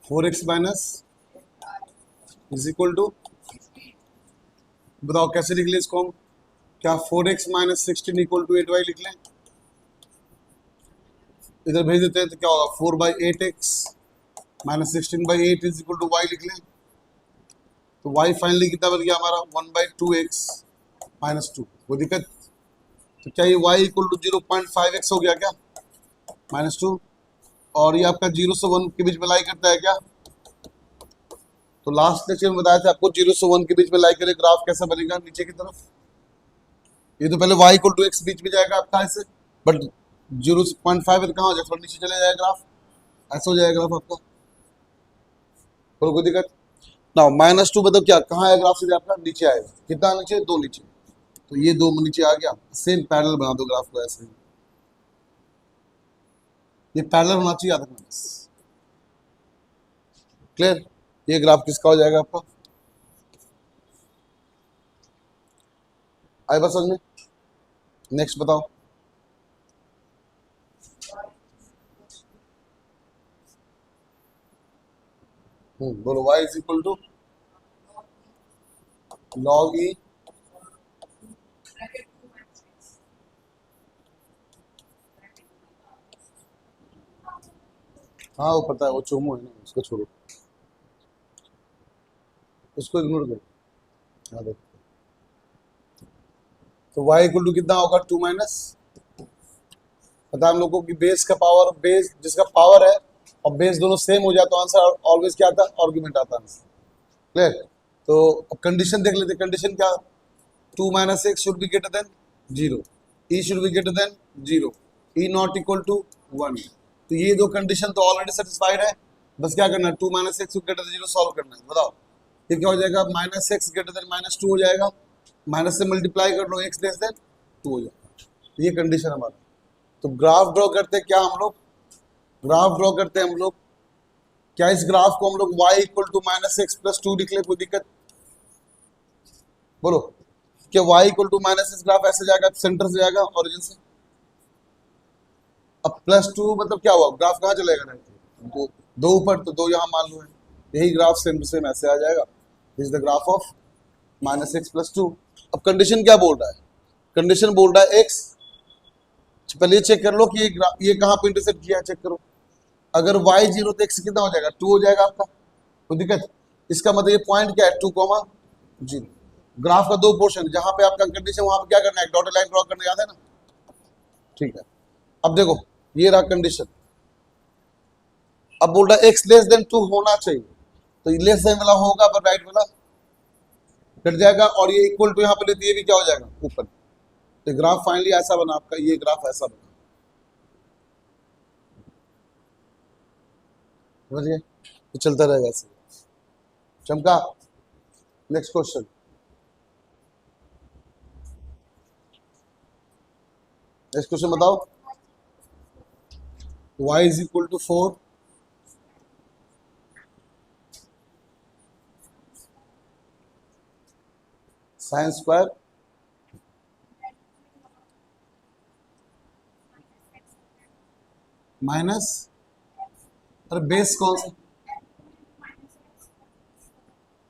4x minus is equal to, बताओ कैसे लिख लें इसको हम? क्या 4x minus 16 equal to 8y लिख लें? इधर भेज देते हैं तो क्या होगा, 4/8x minus 16/8 is equal to y लिख लें। तो y फाइनली कितना बन गया हमारा, 1/2x माइनस 2। कोई दिक्कत? तो क्या ये y इक्वल टू 0.5x हो गया क्या, माइनस 2? और ये आपका 0 से 1 के बीच में लाई करता है क्या? तो लास्ट लेक्चर में बताया था आपको 0 से 1 के बीच में लाई करे ग्राफ कैसा बनेगा नीचे की तरफ। ये तो पहले y इक्वल टू x बीच में जाएगा आपका ऐसे, बट 0.5 कहाँ हो जाएगा, थोड़ा नीचे चले जाएगा ग्राफ, ऐसा हो जाएगा ग्राफ आपका। और कोई दिक्कत ना? माइनस 2 मतलब क्या, कहाँ है ग्राफ सीधे आपका, नीचे आएगा। कितना नीचे, 2 नीचे। तो ये 2 नीचे आ गया, सेम पैरेलल बना दो ग्राफ को ऐसे। ये पैरेलल होना चाहिए याद रखना बस। क्लियर? ये ग्राफ किसका हो जाएगा आपका, आए बस समझ में? नेक्स्ट बताओ। बोलो, y is equal to log e हाँ वो पता है, वो चोमो है ना, उसको छोड़ो, उसको इग्नोर करो, याद रखो। तो y इक्वल टू कितना होगा, 2 माइनस, पता है हम लोगों की बेस का पावर, बेस जिसका पावर है और बेस दोनों सेम हो जाए तो आंसर ऑलवेज क्या आता है, आर्गुमेंट आता है आंसर। क्लियर? तो कंडीशन देख लेते, कंडीशन क्या, 2 minus x should be greater than 0, e should be greater than 0, e not equal to 1। तो ये दो कंडीशन तो ऑलरेडी सेटिस्फाइड है, बस क्या करना है, 2 minus x greater than 0 solve करना है। बताओ ये क्या हो जाएगा, minus x greater then minus 2 हो जाएगा, माइनस से मल्टीप्लाई कर लो, एक्स लेस देन 2 हो जाएगा। तो ये कंडीशन हमारा। तो ग्राफ ड्रॉ करते क्या हम लोग, ग्राफ ड्रॉ करते हैं हम लोग, क्या इस ग्राफ को हम लोग y equal to minus x plus 2 लिख ले, कोई दिक्कत? बोलो, क्या y equal to minus x graph ऐसे जाएगा, सेंटर से जाएगा, ओरिजिन से। अब प्लस 2 मतलब क्या हुआ, ग्राफ कहाँ चलेगा, दो, दो ऊपर तो 2 यहाँ मान लो है, यही ग्राफ सेम टू सेम ऐसे आ जाएगा। This is the graph of minus x plus 2। अब कंडीशन क्या बोल रहा है, कंडीशन बोल रहा है x, पहले ये चेक कर लो कि ये कहाँ पे इंटरसेक्ट किया है, चेक करो। अगर y 0 तो x कितना हो जाएगा, 2 हो जाएगा आपका, कोई दिक्कत? इसका मतलब ये पॉइंट क्या है, 2,0। ग्राफ का दो पोर्शन, जहां पे आपका कंडीशन वहां पे क्या करना है, डॉटेड लाइन ड्रॉ करना, याद है ना? ठीक है, अब देखो ये रहा कंडीशन। अब बोल रहा है एक्स लेस देन 2 होना चाहिए, तो ये लेस देन वाला होगा पर राइट वाला कट जाएगा, और ये इक्वल टू यहाँ पे लेते ये भी क्या हो जाएगा ऊपर। तो ग्राफ फाइनली ऐसा बना आपका, ये ग्राफ ऐसा बना, समझिए? तो चलता रहेगा ऐसे। चमका? Next question. नेक्स्ट क्वेश्चन बताओ। y is equal to 4 sine square minus, अरे बेस कौन सा,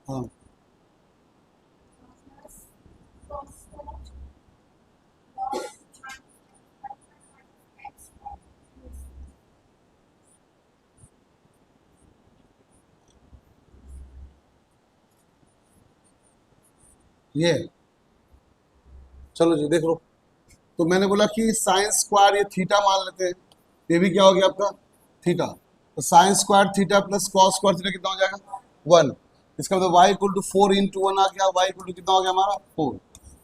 हाँ ये, चलो जी देख लो। तो मैंने बोला कि साइन स्क्वायर ये थीटा मान लेते हैं, ये भी क्या हो गया आपका थीटा। तो sine square theta plus cos square theta कितना हो जाएगा, 1। इसका मतलब y इक्वल टू 4 इंटू 1 आ गया, y इक्वल टू कितना हो गया हमारा 4।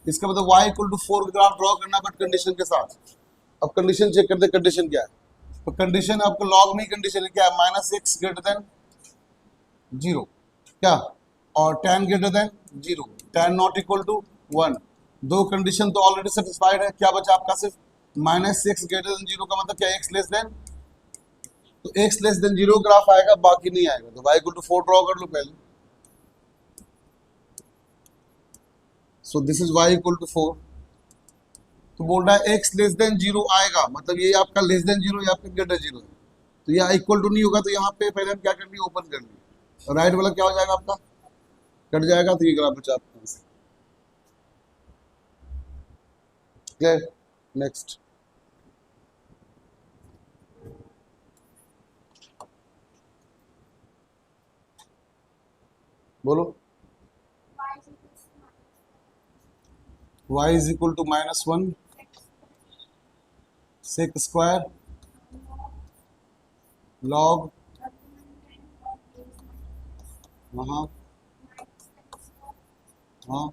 इसका मतलब y equal to 4 graph draw करना बट कंडीशन के साथ। अब कंडीशन चेक करते, कंडीशन क्या है, तो कंडीशन आपको लॉग में कंडीशन है क्या है, माइनस एक्स ग्रेटर देन 0 क्या, और tan greater than 0, tan not equal to 1। दो कंडीशन तो ऑलरेडी सेटिस्फाइड है, क्या बचा आपका सिर्फ माइनस एक्स ग्रेटर देन 0 का मतलब क्या, एक्स लेस देन, तो एक्स लेस देन 0 ग्राफ आएगा, बाकी नहीं आएगा। तो y इक्वल टू 4 ड्रॉ कर लो पहले। So this is y equal to 4। तो तो बोल रहा है एक्स लेस देन जीरो आएगा, मतलब ये आपका लेस देन जीरो या आपका ग्रेटर जीरो है, तो यहाँ इक्वल टू नहीं होगा, तो यहाँ पे पहले हम क्या कर लिए, ओपन कर लिए, और राइट वाला क्या हो जाएगा आपका, कट जाएगा, तो ये ग्राफ बचा आपका आंसर। क्लियर? नेक्स्ट बोलो। y is equal to -1 sec square log, हाँ हाँ,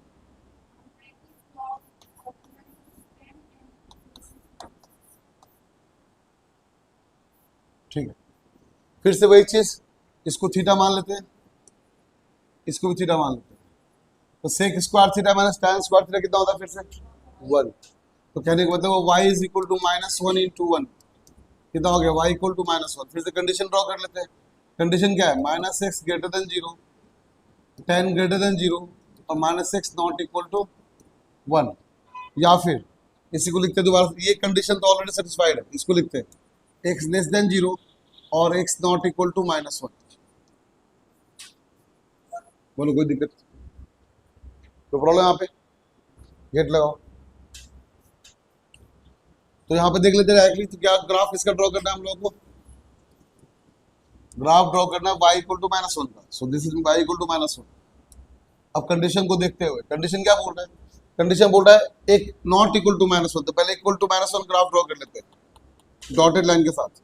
ठीक है। फिर से वही चीज, इसको थीटा मान लेते हैं, इसको भी थीटा मान लेते हैं, तो sec square theta minus tan square theta कितना होता है, फिर से 1। तो कहने का मतलब y is equal to -1 into 1 कितना हो गया, y इक्वल टू -1। फिर से कंडीशन ड्रॉ कर लेते हैं, कंडीशन क्या है, -x greater than 0, tan greater than 0 और -x नॉट इक्वल टू 1, या फिर इसी को लिखते हैं दोबारा, ये कंडीशन तो ऑलरेडी सेटिस्फाइड है, इसको लिखते हैं x लेस देन 0 और x नॉट इक्वल टू -1। बोलो कोई दिक्कत तो प्रॉब्लम यहाँ पे, गेट लगाओ। तो यहाँ पे देख लेते हैं डायरेक्टली, तो क्या ग्राफ किसका ड्रॉ करना है हम लोग को, ग्राफ ड्रॉ करना है y इक्वल टू -1 का, so this is y equal to -1। अब कंडीशन को देखते हुए, कंडीशन क्या बोल रहा है, कंडीशन बोल रहा है एक नॉट इक्वल टू -1, तो पहले इक्वल टू -1 ग्राफ ड्रॉ कर लेते हैं डॉटेड लाइन के साथ।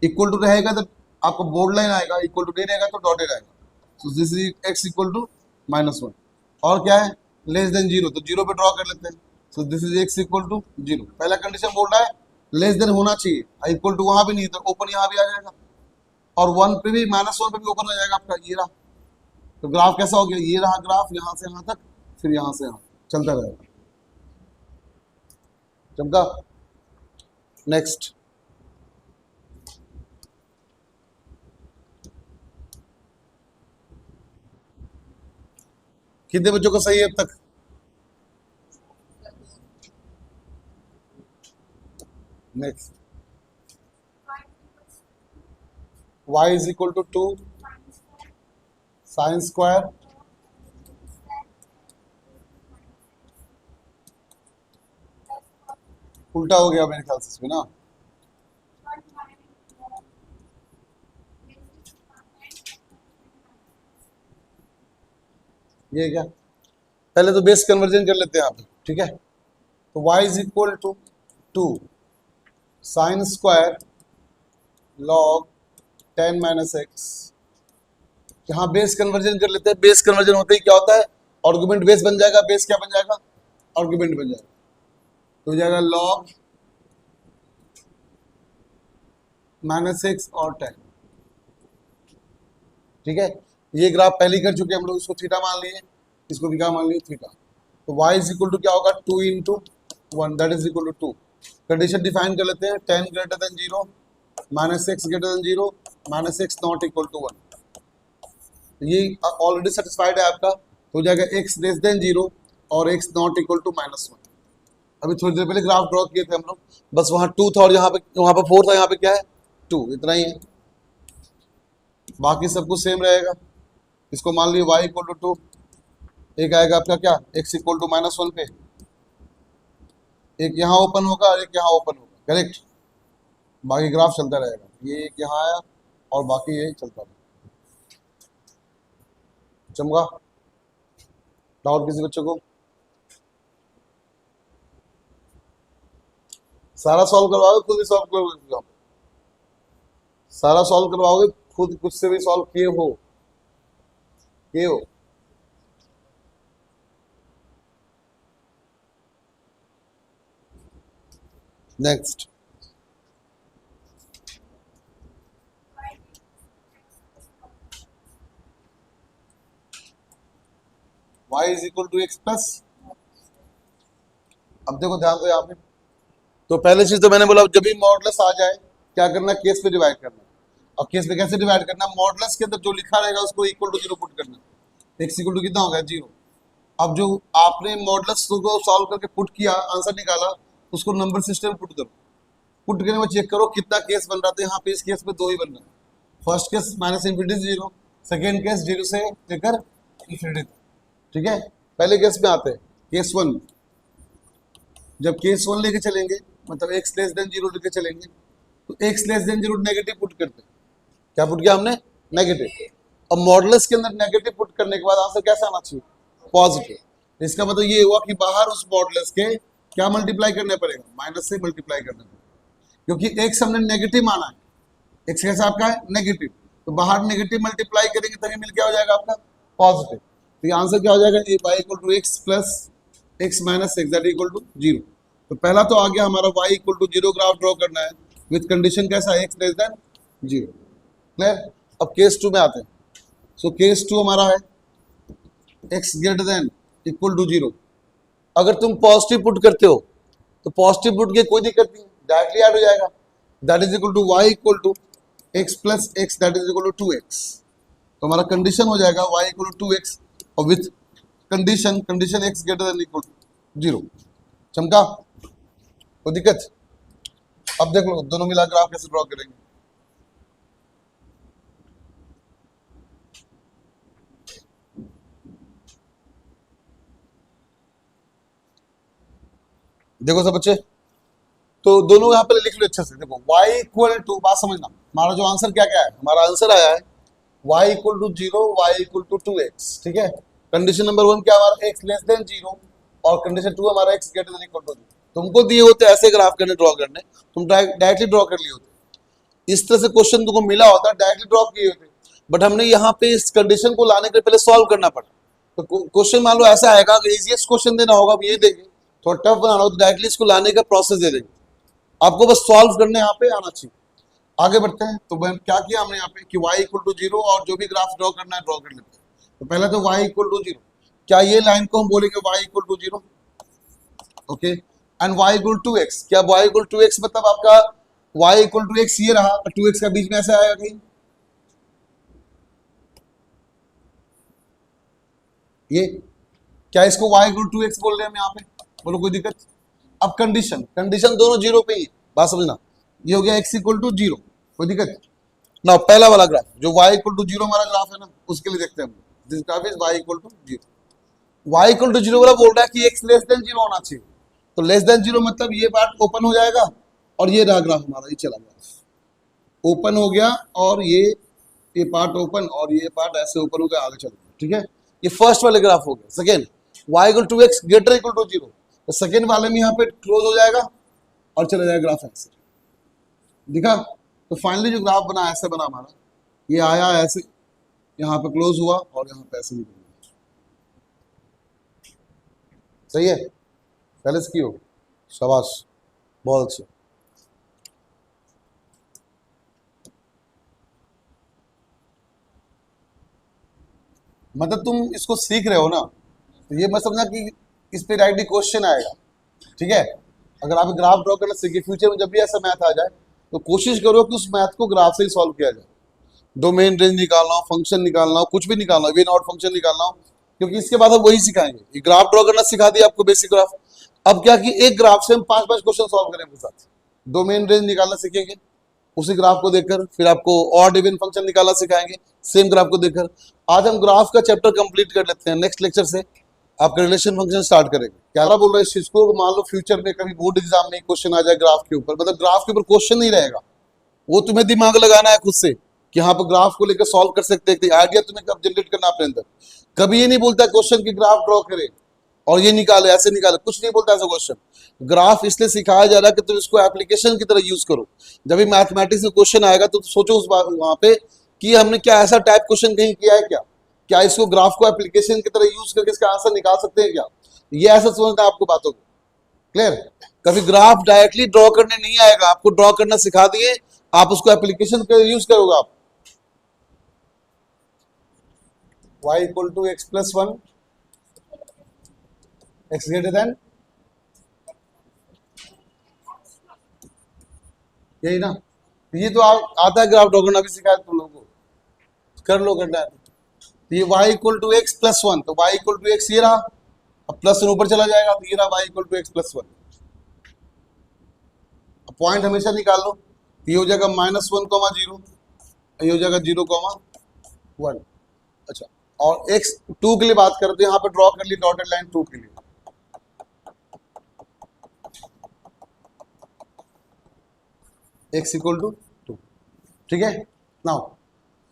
इक्वल टू रहेगा तो आपको बोर्ड लाइन आएगा, इक्वल टू नहीं रहेगा तो डॉटेड आएगा, so this is x equal to -1। और क्या है, लेस देन 0, तो 0 पे ड्रॉ कर लेते हैं, so this is x equal to 0। पहला कंडीशन बोल रहा है लेस देन होना चाहिए, इक्वल टू वहां भी नहीं, तो ओपन यहाँ भी आ जाएगा, और 1 पे भी -1 पे भी ओपन हो जाएगा आपका, ये रहा। तो ग्राफ कैसा हो गया, ये रहा ग्राफ, यहाँ से यहाँ तक, फिर यहाँ से यहाँ चलता रहेगा, चमका। नेक्स्ट कितने बच्चों को सही है अब तक, next y is equal to 2 sine square उल्टा हो गया मेरे ख्याल से इसमें ना, ये क्या, पहले तो बेस कन्वर्जन कर लेते हैं आप, ठीक है। तो y is equal to 2 sine square log 10 minus x, यहाँ बेस कन्वर्जन कर लेते हैं, बेस कन्वर्जन होते ही क्या होता है, आर्गुमेंट बेस बन जाएगा, बेस क्या बन जाएगा, आर्गुमेंट बन जाएगा, तो हो जाएगा लॉग -x और 10, ठीक है। ये ग्राफ पहले कर चुके हम लोग, इसको थीटा मान लिए, इसको भी क्या मान लिए, थीटा। तो y इज इक्वल टू क्या होगा, 2 into 1 that is equal to 2। Condition define कर लेते हैं, 10 greater than 0, -x greater than 0, -x not equal to 1, ये ऑलरेडी सेटिस्फाइड है आपका, तो हो जाएगा x लेस देन 0 और x नॉट इक्वल टू -1। अभी थोड़ी देर पहले ग्राफ ड्रॉ किए थे हम लोग, बस वहाँ 2 था और यहाँ पे 4 था, यहाँ पे क्या है 2, इतना ही है, बाकी सब कुछ सेम रहेगा। इसको मान लीजिए y इक्वल टू 2, एक आएगा आपका क्या, x इक्वल टू -1 पे, एक यहाँ ओपन होगा और एक यहाँ ओपन होगा, करेक्ट। बाकी ग्राफ चलता रहेगा, ये एक यहाँ आया और बाकी ये चलता रहेगा, चमका। डाउट किसी बच्चों को, सारा सॉल्व करवाओगे, खुद भी सॉल्व करोगे, सारा सॉल्व करवाओगे खुद, कुछ से भी सॉल्व किए हो, किए हो। Next y is equal to x plus, अब देखो ध्यान दो यहाँ पे, तो पहले चीज तो मैंने बोला जब भी मॉडुलस आ जाए क्या करना, केस पे डिवाइड करना, और केस पे कैसे डिवाइड करना, मॉडुलस के अंदर जो लिखा रहेगा उसको इक्वल टू 0 पुट करना, x इक्वल टू कितना होगा 0। अब जो आपने मॉडुलस को सॉल्व करके पुट किया, आंसर निकाला, उसको नंबर सिस्टम पुट करो, पुट करने में चेक करो कितना केस बन रहा था। यहाँ पे इस केस में 2 ही बन रहा है। फर्स्ट केस माइनस इन्फिनिटी से 0, सेकेंड केस 0 से लेकर इन्फिनिटी तक। ठीक है, पहले केस में आते हैं केस 1। जब केस 1 लेके चलेंगे मतलब x लेस देन 0 लेके चलेंगे तो x less than 0 negative put करते हैं। क्या पुट किया हमने? नेगेटिव। अब मॉडुलस के अंदर नेगेटिव पुट करने के बाद आंसर कैसा आना चाहिए? पॉजिटिव। इसका मतलब ये हुआ कि बाहर उस मॉडुलस के क्या मल्टीप्लाई करना पड़ेगा? माइनस से मल्टीप्लाई करना पड़ेगा, क्योंकि x हमने नेगेटिव माना है। x कैसा आपका है? नेगेटिव। तो बाहर नेगेटिव मल्टीप्लाई करेंगे तभी मिल क्या हो जाएगा आपका? पॉजिटिव। तो ये आंसर क्या हो जाएगा? A y equal to x plus x minus x that equal to 0। तो पहला तो आ गया हमारा y equal to 0 graph draw करना है विथ कंडीशन कैसा है? x less than 0। क्लियर? अब केस 2 में आते हैं। सो केस 2 हमारा है x greater than equal to 0। अगर तुम पॉजिटिव पुट करते हो तो पॉजिटिव पुट के कोई दिक्कत नहीं, डायरेक्टली ऐड हो जाएगा। That is equal to y equal to x plus x that is equal to 2x। तो हमारा कंडीशन हो जाएगा y इक्वल टू 2x और with condition x greater than equal to 0। चमका? कोई दिक्कत? अब देख लो दोनों मिला ग्राफ कैसे ड्रॉ करेंगे। देखो सब बच्चे, तो दोनों यहाँ पे लिख लो अच्छे से। देखो y इक्वल टू, बात समझना, हमारा जो आंसर क्या क्या है? हमारा आंसर आया है y equal to 0, y equal to 2x। ठीक है, कंडीशन नंबर 1 क्या हमारा? x लेस देन 0 और कंडीशन 2 हमारा x greater than equal to 0। तुमको दिए होते ऐसे ग्राफ करने, ड्रॉ करने, तुम डायरेक्टली ड्रॉ कर लिए होते। इस तरह से क्वेश्चन तुमको मिला होता, डायरेक्टली ड्रॉ किए होते, बट हमने यहाँ पे इस कंडीशन को लाने के पहले सॉल्व करना पड़ा। तो क्वेश्चन मान लो ऐसा आएगा कि इजीएस्ट क्वेश्चन देना होगा, अब ये देंगे, थोड़ा टफ बनाना हो तो डायरेक्टली इसको लाने का प्रोसेस दे देंगे, आपको बस सॉल्व करने यहाँ पे आना चाहिए। आगे बढ़ते हैं। तो क्या किया हमने यहाँ पे कि y इक्वल टू 0 और जो भी ग्राफ ड्रॉ करना है ड्रॉ कर लेते हैं। तो पहले तो y इक्वल टू 0, क्या ये लाइन को हम बोलेंगे y equal to 0? Okay, and y equal to x, क्या y इक्वल टू x मतलब आपका y इक्वल टू x ये रहा और 2x का बीच में ऐसे आया कहीं? ये क्या इसको y इक्वल टू x बोल रहे हैं हम यहाँ पे? बोलो कोई दिक्कत? अब कंडीशन दोनों 0 पे ही है, बात समझना। ये हो गया x इक्वल टू 0, कोई दिक्कत ना? पहला वाला ग्राफ जो y इक्वल टू 0 हमारा ग्राफ है ना, उसके लिए देखते हैं हम। This graph is y equal to 0। y equal to 0 वाला बोल रहा है कि x लेस देन 0 होना चाहिए। तो लेस देन 0 मतलब ये पार्ट ओपन हो जाएगा और ये रहा ग्राफ हमारा, ये चला गया, ओपन हो गया, और ये पार्ट ओपन और ये पार्ट ऐसे ओपन हो गया, आगे चल गया। ठीक है, ये फर्स्ट वाले ग्राफ हो गया। Second, y equal to x greater equal to 0, तो सेकेंड वाले में यहाँ पे क्लोज हो जाएगा और चला जाएगा ग्राफ ऐसे। दिखा? तो फाइनली जो ग्राफ बना ऐसे बना हमारा, ये आया ऐसे, यहाँ पे क्लोज हुआ और यहाँ पे ऐसे निकल गया। सही है? पहले से की हो, शाबाश, बहुत अच्छे। मतलब तुम इसको सीख रहे हो ना, तो ये मत समझना कि इस पे डायरेक्टली क्वेश्चन आएगा। ठीक है, अगर आप ग्राफ ड्रॉ करना सीखे, फ्यूचर में जब भी ऐसा मैथ आ जाए तो कोशिश करो कि उस मैथ को ग्राफ से ही सॉल्व किया जाए। डोमेन रेंज निकालना हो, फंक्शन निकालना हो, कुछ भी निकालना हो, वे नॉट फंक्शन निकालना हो, क्योंकि इसके बाद हम वही सिखाएंगे। ये ग्राफ ड्रॉ करना सिखा दिया आपको, बेसिक ग्राफ। अब क्या कि एक ग्राफ से हम 5-5 क्वेश्चन सॉल्व करेंगे साथ। डोमेन रेंज निकालना सीखेंगे उसी ग्राफ को देखकर, फिर आपको ऑड इवन फंक्शन निकालना सिखाएंगे सेम ग्राफ को देखकर। आज हम ग्राफ का चैप्टर कंप्लीट कर लेते हैं, नेक्स्ट लेक्चर से आपका रिलेशन फंक्शन स्टार्ट करेंगे। क्या बोल रहे हैं इस चीज को? मान लो फ्यूचर में कभी बोर्ड एग्जाम में क्वेश्चन आ जाए ग्राफ के ऊपर, मतलब ग्राफ के ऊपर क्वेश्चन नहीं रहेगा, वो तुम्हें दिमाग लगाना है खुद से कि हाँ पर ग्राफ को लेकर सॉल्व कर सकते हैं, आइडिया तुम्हें कब जनरेट करना अपने अंदर। कभी ये नहीं बोलता क्वेश्चन की ग्राफ ड्रॉ करे और ये निकाले, ऐसे निकाले, कुछ नहीं बोलता ऐसा क्वेश्चन। ग्राफ इसलिए सिखाया जा रहा है कि तुम इसको एप्लीकेशन की तरह यूज करो। जब भी मैथमेटिक्स में क्वेश्चन आएगा तो सोचो उस वहां पे कि हमने क्या ऐसा टाइप क्वेश्चन कहीं किया है क्या इसको ग्राफ को एप्लीकेशन की तरह यूज करके इसका आंसर निकाल सकते हैं क्या? ये ऐसा समझना है आपको बातों को। क्लियर? कभी ग्राफ डायरेक्टली ड्रॉ करने नहीं आएगा, आपको ड्रॉ करना सिखा दिए, आप उसको एप्लीकेशन के यूज करोगे। आप y equal to x plus 1 x greater than, यही ना? ये तो आता है ग्राफ ड्रॉ करना, भी सिखाया तुम लोगों को, कर लो करना है। तो ये y equal to x plus 1, तो y इक्वल टू एक्स ये रहा, अब प्लस ऊपर चला जाएगा तो ये रहा y equal to x plus 1। Point हमेशा निकाल लो। ये हो जाएगा -1, 0, ये हो जाएगा 0, 1। अच्छा, और x2 के लिए बात करते हैं, यहाँ पे ड्रॉ कर ली डॉटेड लाइन 2 के लिए। x इक्वल टू 2, ठीक है। नाउ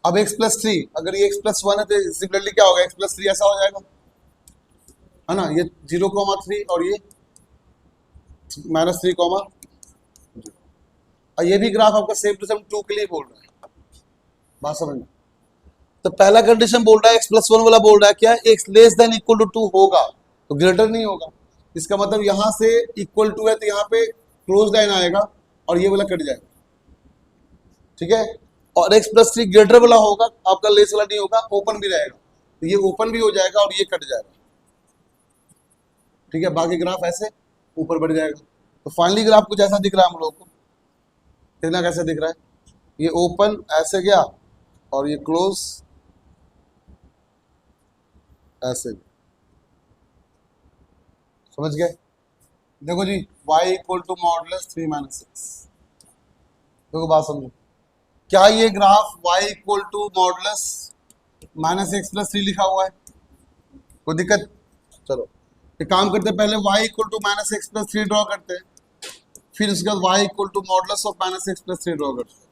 अब x+3, अगर ये x+1 है तो सिमिलरली क्या होगा, x+3 ऐसा हो जाएगा, है ना। ये 0,3 और ये -3, और ये भी ग्राफ आपका सेम टू सेम 2 के लिए बोल रहा है, बात समझ में। तो पहला कंडीशन बोल रहा है x+1 वाला बोल रहा है क्या, x less than equal to 2 होगा, तो ग्रेटर नहीं होगा। इसका मतलब यहां से इक्वल टू है तो यहाँ पे क्लोज लाइन आएगा और ये वाला कट जाएगा, ठीक है। और x+3 ग्रेटर वाला होगा, आपका लेस वाला नहीं होगा, ओपन भी रहेगा, तो ये ओपन भी हो जाएगा और ये कट जाएगा, ठीक है। बाकी ग्राफ ऐसे ऊपर बढ़ जाएगा। तो फाइनली ग्राफ कुछ ऐसा दिख रहा है हम लोग को, कितना कैसे दिख रहा है, ये ओपन ऐसे गया और ये क्लोज ऐसे, समझ गए। देखो जी, y इक्वल टू मॉडुलस 3 - 6, देखो बात समझो, क्या ये graph y equal to modulus -x+3 लिखा हुआ है, कोई दिक्कत। चलो एक काम करते हैं, पहले y equal to -x+3 draw करते हैं, फिर उसके बाद y equal to modulus of -x+3 draw करते हैं।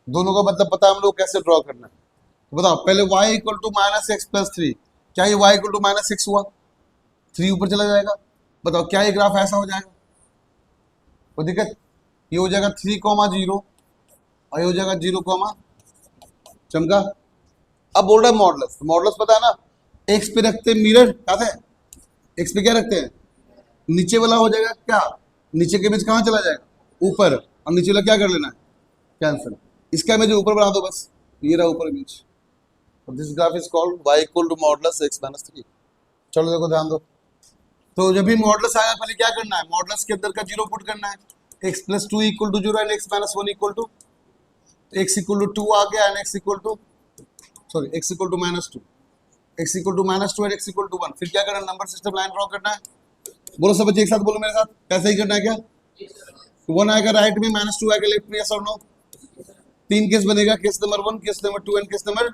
दोनों का मतलब पता है हम लोग कैसे ड्रॉ करना है, तो बताओ पहले y इक्वल टू -x+3, क्या ये y इक्वल टू -6 हुआ, 3 ऊपर चला जाएगा। बताओ क्या ये ग्राफ ऐसा हो जाएगा, कोई दिक्कत। ये हो जाएगा 3,0 और ये हो जाएगा 0, चमका। अब बोल रहा है मॉडुलस, मॉडुलस पता है ना, एक्स पे रखते हैं मिरर, याद है, एक्स पे क्या रखते हैं, नीचे वाला हो जाएगा क्या, नीचे के इमेज कहाँ चला जाएगा, ऊपर, और नीचे वाला क्या कर लेना है, कैंसिल। इसका इमेज ऊपर बना दो बस, ये रहा ऊपर image. This graph is called y equal to modulus x - 3। चलो देखो ध्यान दो, तो जब भी मॉडुलस आएगा पहले क्या करना है, मॉडुलस के अंदर का 0 पुट करना है, x+2 equal to 0 and x - 1 equal to, x equal to 2 आ गया and x equal to, sorry x equal to -2, x equal to -2 and x equal to 1। फिर क्या करना है, नंबर सिस्टम लाइन ड्रॉ करना है। बोलो सब बच्चे एक साथ बोलो मेरे साथ, कैसे ही करना है क्या, 1 आएगा राइट में, -2 आएगा लेफ्ट में, यस और नो। 3 केस बनेगा, case number 1, case number 2 and case number,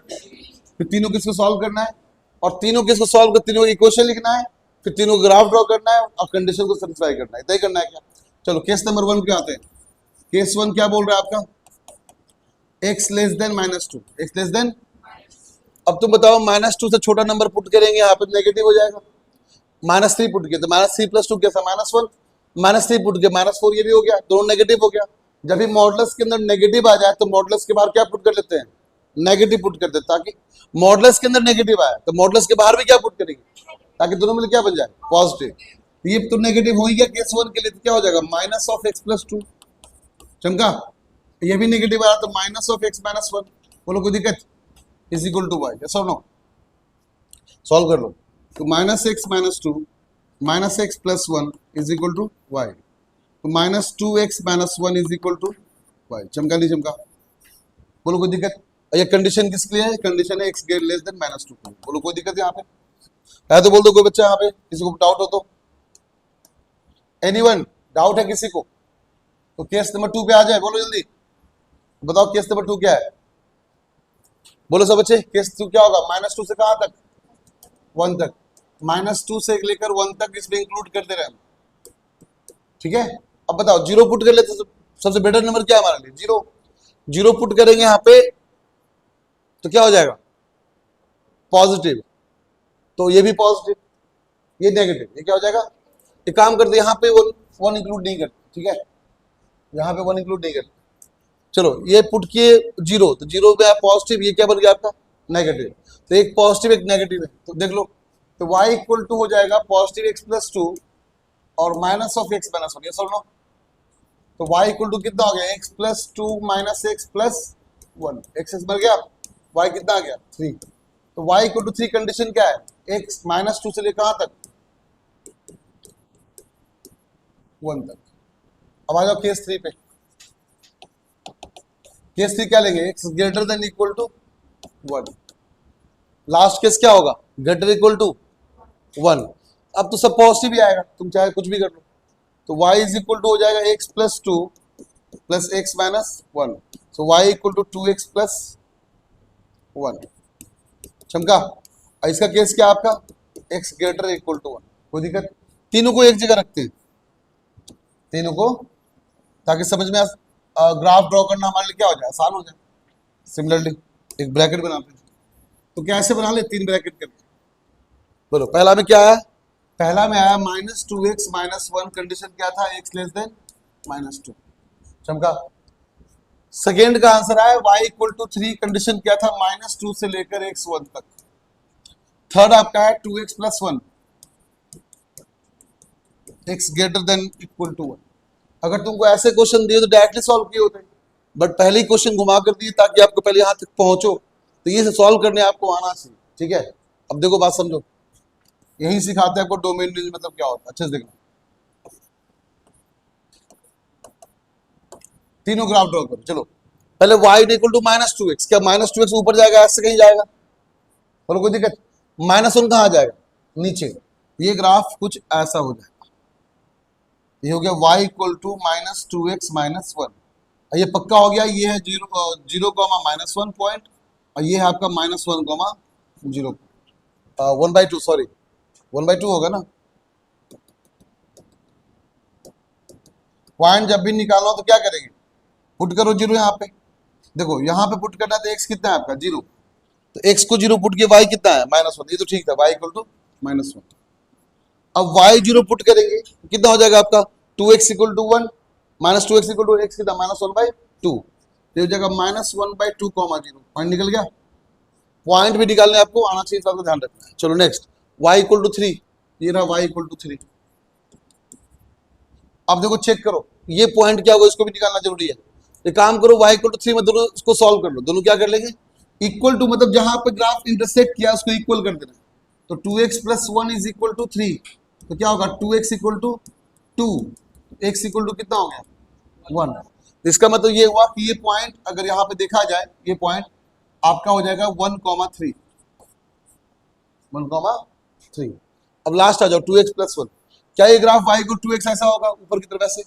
फिर तीनों केस को सॉल्व करना है, और तीनों केस को सॉल्व कर तीनों इक्वेशन लिखना है, फिर तीनों ग्राफ ड्रॉ करना है और कंडीशन को सेटिस्फाई करना है, इतना ही करना है क्या। चलो केस नंबर 1 पे आते हैं। केस 1 क्या बोल रहा है आपका, x less then -2, x less then, अब तुम बताओ -2 से छोटा नंबर पुट करेंगे, यहाँ पे नेगेटिव हो जाएगा। -3 पुट किया तो -3 + 2 कैसा, -1, -3 पुट किया -4, ये भी हो गया, दोनों नेगेटिव हो गया। जब भी मॉडुलस के अंदर नेगेटिव आ जाए तो मॉडुलस के बाहर क्या पुट कर लेते हैं, नेगेटिव पुट कर देते हैं, ताकि मॉडुलस के अंदर नेगेटिव आया तो मॉडुलस के बाहर भी क्या पुट करेंगे, ताकि दोनों में क्या बन जाए, पॉजिटिव। ये तो नेगेटिव हो ही गया केस 1 के लिए, तो क्या हो जाएगा, -(x+2), चमका। ये भी नेगेटिव आया तो -(x - 1), बोलो कोई दिक्कत, is equal to y, yes और नो। सॉल्व कर लो, तो -x - 2 -x + 1 is equal to y, तो -2x - 1 is equal to y, चमका नहीं चमका, बोलो कोई दिक्कत। ये कंडीशन किसके लिए है, कंडीशन है x लेस देन -2, बोलो कोई दिक्कत यहाँ पे है तो बोल दो, कोई बच्चा यहाँ पे किसी को डाउट हो तो, एनीवन डाउट है किसी को, तो केस नंबर 2 पे आ जाए, बोलो जल्दी बताओ केस नंबर 2 क्या है, बोलो सब बच्चे। केस 2 क्या होगा, -2 से कहां तक, 1 तक, -2 से लेकर 1 तक इसमें इंक्लूड करते रहे, ठीक है। अब बताओ 0 पुट कर लेते, सबसे बेटर नंबर क्या है हमारे लिए, 0, 0 पुट करेंगे यहाँ पे तो क्या हो जाएगा, पॉजिटिव, तो ये भी पॉजिटिव, ये नेगेटिव, ये क्या हो जाएगा। एक काम करते यहाँ पे 1 इंक्लूड नहीं करते, ठीक है, यहाँ पे 1 इंक्लूड नहीं करते। चलो ये पुट किए 0, तो 0 पे पॉजिटिव, ये क्या बन गया आपका, नेगेटिव, तो एक पॉजिटिव एक नेगेटिव है, तो देख लो, तो y इक्वल टू हो जाएगा +x+2 और -(x - 1), ये सुन लो, तो y इक्वल टू कितना हो गया, x+2 - x + 1, x बन गया, y कितना आ गया, 3, तो y इक्वल टू 3 कंडीशन क्या है, x -2 से लेकर कहां तक, 1 तक। अब आ जाओ केस 3 पे, केस 3 क्या लेंगे, x greater than equal to 1, last case क्या होगा, ग्रेटर इक्वल टू 1। अब तो सब पॉजिटिव ही आएगा, तुम चाहे कुछ भी कर लो, तो y इज इक्वल टू हो जाएगा x + 2 plus x minus 1, so y equal to 2x plus 1। चमका। इसका केस क्या आपका, x ग्रेटर इक्वल टू 1। कोई दिक्कत, तीनों को एक जगह रखते हैं, तीनों को, ताकि समझ में ग्राफ ड्रॉ करना हमारे लिए क्या हो जाए, आसान हो जाए। सिमिलरली एक ब्रैकेट बनाते हैं, तो कैसे बना ले, 3 ब्रैकेट करके। बोलो पहला में क्या आया, पहला में आया -2x - 1, कंडीशन क्या था, x लेस देन -2। चमका। सेकेंड का आंसर आया y इक्वल टू 3, कंडीशन क्या था, -2 से लेकर x 1 तक। थर्ड आपका है 2x plus 1, x greater than equal to 1। अगर तुमको ऐसे क्वेश्चन दिए तो डायरेक्टली सॉल्व किए होते, बट पहले ही क्वेश्चन घुमा कर दिए ताकि आपको पहले यहाँ तक पहुंचो, तो ये सॉल्व करने आपको आना चाहिए। ठीक है, अब देखो बात समझो, यही सिखाते हैं आपको डोमेन रेंज मतलब क्या होता है, अच्छे से देखना। तीनों ग्राफ ड्रॉ करो। चलो पहले y इक्वल टू -2x, क्या -2x ऊपर जाएगा, ऐसे कहीं जाएगा, बोलो कोई दिक्कत, -1 कहाँ जाएगा, नीचे। ये ग्राफ कुछ ऐसा हो जाएगा, ये हो गया y इक्वल टू -2x - 1, ये पक्का हो गया, ये है 0,-1 पॉइंट, और ये है आपका -1,0 1/2, सॉरी 1/2 होगा ना। पॉइंट जब भी निकालना हो तो क्या करेंगे, पुट करो 0 यहाँ पे। देखो यहाँ पे पुट करना है तो x कितना है आपका 0, तो x को 0 पुट किया, y कितना है -1, ये तो ठीक था, y इक्वल टू -1। अब y 0 पुट करेंगे कितना हो जाएगा आपका 2x equal to 1, -2x equal to x कितना -1/2, तो हो जाएगा -1/2, 0। पॉइंट निकल गया। पॉइंट भी निकालने आपको आना चाहिए, इसका ध्यान रखना है। चलो नेक्स्ट, y इक्वल टू 3, ये रहा y इक्वल टू 3। अब देखो चेक करो ये पॉइंट क्या होगा, इसको भी निकालना जरूरी है। एक काम करो, y इक्वल टू 3 में दोनों इसको सॉल्व कर लो, दोनों क्या कर लेंगे, इक्वल टू, मतलब जहां पे ग्राफ इंटरसेक्ट किया उसको इक्वल कर देना। तो 2x plus 1 is equal to 3, तो क्या होगा 2x equal to 2, x equal to कितना हो गया 1। इसका मतलब ये हुआ कि ये पॉइंट अगर यहाँ पे देखा जाए, ये पॉइंट आपका हो जाएगा 1,3, 1,3। अब लास्ट आ जाओ 2x प्लस 1, क्या ये ग्राफ y को 2x ऐसा होगा ऊपर की तरफ ऐसे,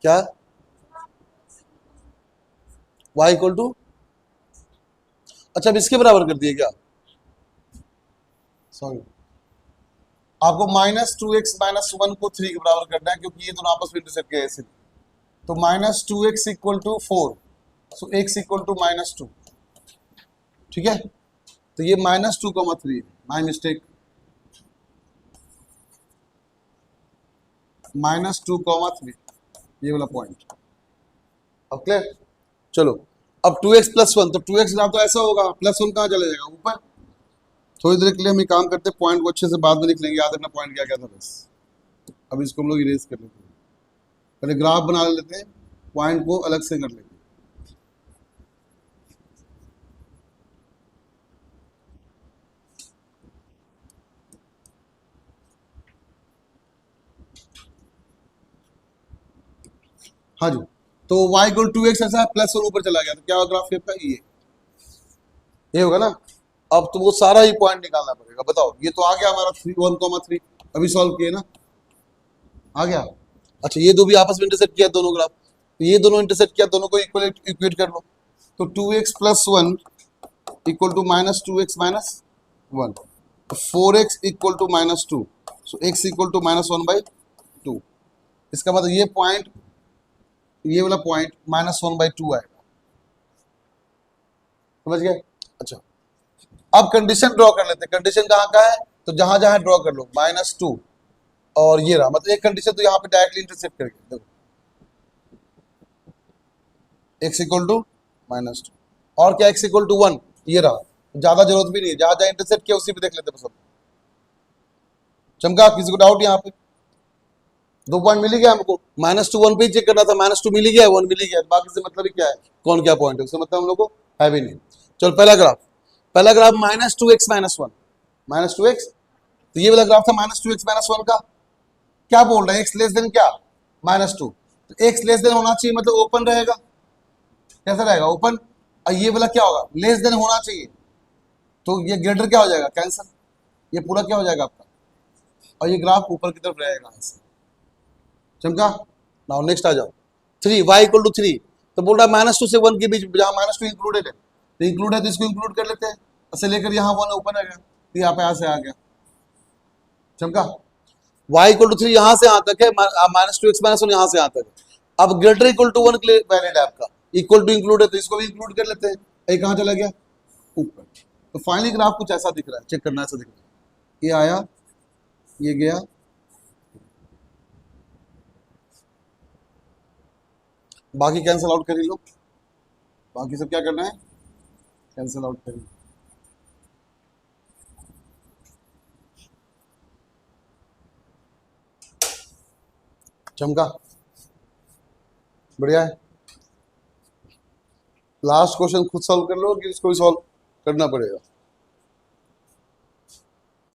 क्या y इक्वल टू, अच्छा अब इसके बराबर कर दिए क्या, सॉरी आपको -2x - 1 को 3 के बराबर करना है, क्योंकि ये दोनों आपस में इंटरसेक्ट किए ऐसे। तो -2x equal to 4, so x equal to -2, ठीक है। तो ये -2,3 है, माई मिस्टेक, -2,3 ये वाला पॉइंट। अब क्लियर, चलो अब 2x प्लस 1, तो 2x ग्राफ तो ऐसा होगा, +1 कहाँ चले जाएगा ऊपर। थोड़ी देर के लिए हम ये काम करते हैं, पॉइंट को अच्छे से बाद में लिख लेंगे, याद रखना पॉइंट क्या क्या था बस। अब इसको हम लोग इरेज कर लेते हैं, पहले ग्राफ बना लेते हैं, पॉइंट को अलग से कर लेते हैं। हाँ जी, तो y इक्वल 2x ऐसा +1 ऊपर चला गया, तो क्या होगा ग्राफ शेप का, ये होगा ना। अब तुमको सारा ही पॉइंट निकालना पड़ेगा, बताओ ये तो आ गया हमारा 1,3, अभी सॉल्व किए ना, आ गया। अच्छा ये दो भी आपस में इंटरसेक्ट किया दोनों ग्राफ, तो ये दोनों इंटरसेक्ट किया, दोनों को इक्वेट कर लो। तो 2x plus 1 equal to -2x - 1, 4x equal to -2, so x equal to -1/2। इसका मतलब ये पॉइंट, ये वाला पॉइंट -1/2 आएगा, समझ गए। अच्छा अब कंडीशन ड्रॉ कर लेते हैं, कंडीशन कहाँ का है, तो जहां जहां ड्रॉ कर लो -2, और ये रहा, मतलब एक कंडीशन तो यहाँ पे डायरेक्टली इंटरसेप्ट करके देखो, x इक्वल टू -2, और क्या x इक्वल टू 1, ये रहा, ज्यादा जरूरत भी नहीं है, जहां जहां इंटरसेप्ट किया उसी पे देख लेते बस। चमका, किसी को डाउट यहाँ पे, 2 पॉइंट मिल गया हमको, -2 1 पे ही चेक करना था, -2 मिल गया, 1 मिल गया, बाकी से मतलब ही क्या है, कौन क्या पॉइंट है उससे मतलब हम लोग को है भी नहीं। चलो पहला ग्राफ -2x - 1, -2x, तो ये वाला ग्राफ था -2x - 1 का, क्या बोल रहे हैं, x लेस देन क्या -2, तो x लेस देन होना चाहिए, मतलब ओपन रहेगा, कैसा रहेगा ओपन, और ये वाला क्या होगा लेस देन होना चाहिए, तो ये ग्रेटर क्या हो जाएगा कैंसिल, ये पूरा क्या हो जाएगा आपका, और ये ग्राफ ऊपर की तरफ रहेगा ऐसे। चमका। नाउ नेक्स्ट आ जाओ, 3 y इक्वल टू 3, तो बोल रहा है -2 से 1 के बीच, जहां -2 इंक्लूडेड है, तो इंक्लूड है तो इसको इंक्लूड कर लेते हैं, ऐसे लेकर यहाँ 1 ऊपर आ गया, तो यहाँ पे से आ गया। चमका। y इक्वल टू 3 यहाँ से यहाँ तक है, -2x -1 यहाँ से यहाँ तक है। अब ग्रेटर इक्वल टू 1 के लिए वैलिड है आपका, इक्वल टू इंक्लूड है तो इसको भी इंक्लूड कर लेते हैं। ये कहाँ चला गया? ऊपर। तो फाइनली ग्राफ कुछ ऐसा दिख रहा है, चेक करना, ऐसा दिख रहा है, ये आया, ये गया, बाकी कैंसिल आउट कर ही लो, बाकी सब क्या करना है, कैंसिल आउट करिए। चमका, बढ़िया है। लास्ट क्वेश्चन खुद सॉल्व कर लो कि इसको भी सॉल्व करना पड़ेगा?